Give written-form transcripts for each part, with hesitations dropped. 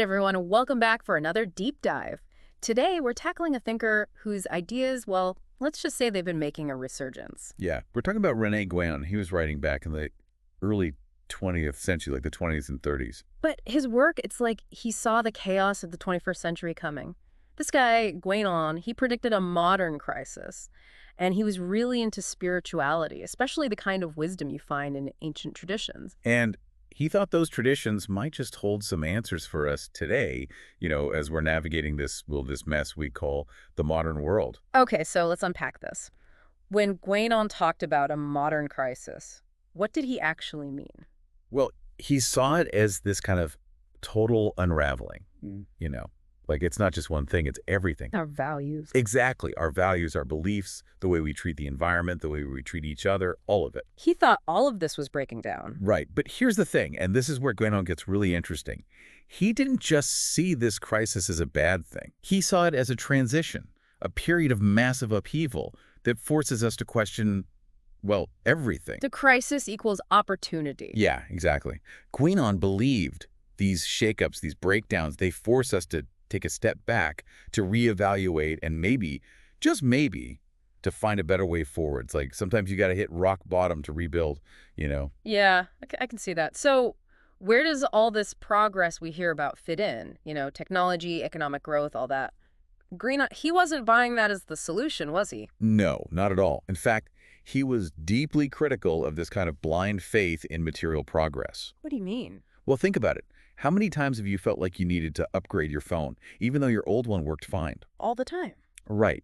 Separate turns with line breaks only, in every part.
everyone, and welcome back for another deep dive. Today, we're tackling a thinker whose ideas, well, let's just say they've been making a resurgence.
Yeah, we're talking about René Guénon. He was writing back in the early 20th century, like the 20s and 30s.
But his work, it's like he saw the chaos of the 21st century coming. This guy, Guénon, he predicted a modern crisis, and he was really into spirituality, especially the kind of wisdom you find in ancient traditions.
And he thought those traditions might just hold some answers for us today, as we're navigating this mess we call the modern world.
Okay, so let's unpack this. When Guénon talked about a modern crisis, what did he actually mean?
Well, he saw it as this kind of total unraveling, like it's not just one thing, it's everything.
Our values.
Exactly. Our values, our beliefs, the way we treat the environment, the way we treat each other, all of it.
He thought all of this was breaking down.
Right. But here's the thing, and this is where Guénon gets really interesting. He didn't just see this crisis as a bad thing. He saw it as a transition, a period of massive upheaval that forces us to question, well, everything.
The crisis equals opportunity.
Yeah, exactly. Guénon believed these shakeups, these breakdowns, they force us to take a step back, to reevaluate, and maybe, just maybe, to find a better way forward. It's like sometimes you got to hit rock bottom to rebuild,
Yeah, I can see that. So where does all this progress we hear about fit in? Technology, economic growth, all that. Guénon, he wasn't buying that as the solution, was he?
No, not at all. In fact, he was deeply critical of this kind of blind faith in material progress.
What do you mean?
Well, think about it. How many times have you felt like you needed to upgrade your phone, even though your old one worked fine?
All the time.
Right.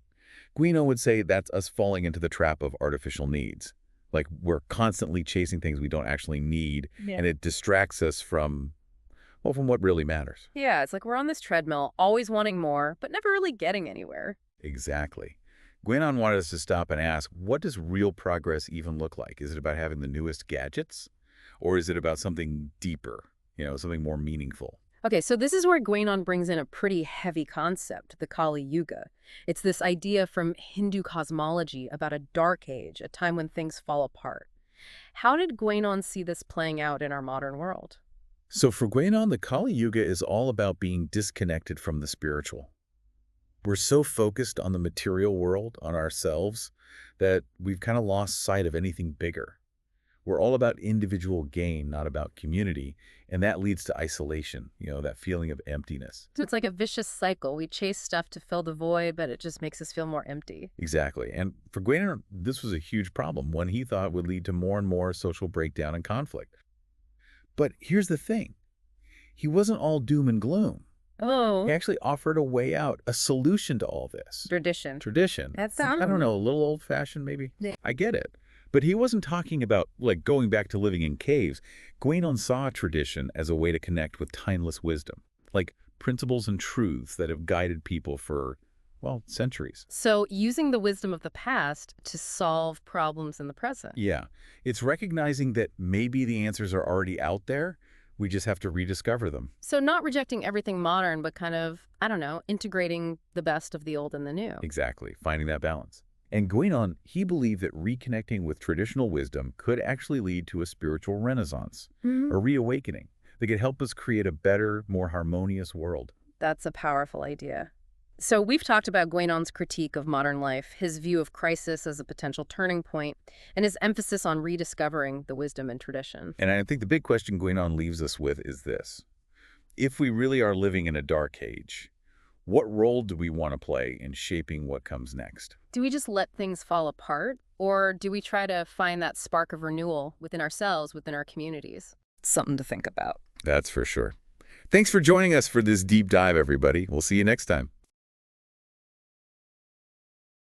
Guénon would say that's us falling into the trap of artificial needs. Like we're constantly chasing things we don't actually need, and it distracts us from what really matters.
Yeah, it's like we're on this treadmill, always wanting more, but never really getting anywhere.
Exactly. Guénon wanted us to stop and ask, what does real progress even look like? Is it about having the newest gadgets? Or is it about something deeper, something more meaningful?
Okay, so this is where Guénon brings in a pretty heavy concept, the Kali Yuga. It's this idea from Hindu cosmology about a dark age, a time when things fall apart. How did Guénon see this playing out in our modern world?
So for Guénon, the Kali Yuga is all about being disconnected from the spiritual. We're so focused on the material world, on ourselves, that we've kind of lost sight of anything bigger. We're all about individual gain, not about community, and that leads to isolation, that feeling of emptiness.
So it's like a vicious cycle. We chase stuff to fill the void, but it just makes us feel more empty.
Exactly. And for Guénon, this was a huge problem, one he thought would lead to more and more social breakdown and conflict. But here's the thing. He wasn't all doom and gloom.
Oh.
He actually offered a way out, a solution to all this.
Tradition.
That
sounds...
I don't know, a little old-fashioned maybe?
Yeah.
I get it. But he wasn't talking about, going back to living in caves. Guénon saw tradition as a way to connect with timeless wisdom, like principles and truths that have guided people for, centuries.
So using the wisdom of the past to solve problems in the present.
Yeah. It's recognizing that maybe the answers are already out there. We just have to rediscover them.
So not rejecting everything modern, but kind of, integrating the best of the old and the new.
Exactly. Finding that balance. And Guénon, he believed that reconnecting with traditional wisdom could actually lead to a spiritual renaissance, a reawakening that could help us create a better, more harmonious world.
That's a powerful idea. So we've talked about Guénon's critique of modern life, his view of crisis as a potential turning point, and his emphasis on rediscovering the wisdom and tradition.
And I think the big question Guénon leaves us with is this. If we really are living in a dark age, what role do we want to play in shaping what comes next?
Do we just let things fall apart, or do we try to find that spark of renewal within ourselves, within our communities? Something to think about.
That's for sure. Thanks for joining us for this deep dive, everybody. We'll see you next time.